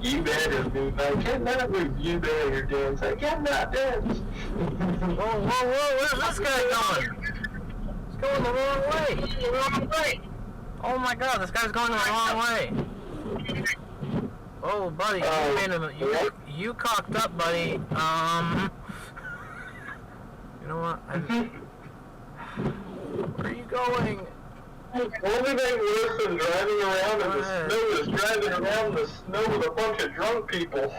You better move. I cannot move. You better dance. I cannot dance. Whoa, where's this guy going? He's going the wrong way. Oh my god, this guy's going the wrong way. Oh, buddy, you cocked up, buddy. You know what? Where are you going? Only thing worse than driving around in the snow is driving around in the snow with a bunch of drunk people.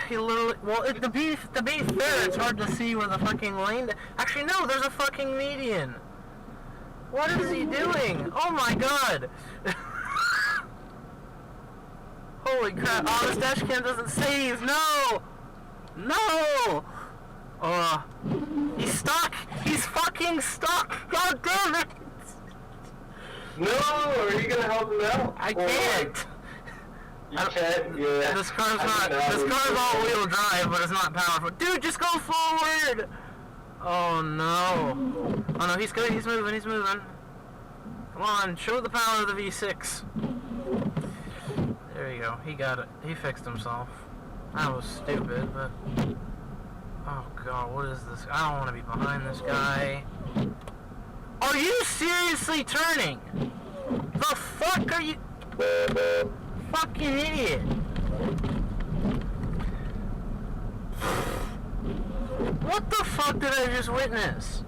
He literally, well, to be fair, it's hard to see where the fucking lane. Actually, no, there's a fucking median. What is he doing? Oh my god! Holy crap! Oh, this dash cam doesn't save. No, no. He's stuck. He's fucking stuck. God damn it! No, are you gonna help him out? I can't. You can't. Yeah. This car's all-wheel drive, but it's not powerful. Dude, just go forward! Oh no. Oh no, he's good. He's moving. Come on, show the power of the V6. There you go. He got it. He fixed himself. That was stupid, but... Oh god, what is this? I don't want to be behind this guy. Are you seriously turning? The fuck are you... Fucking idiot. What the fuck did I just witness?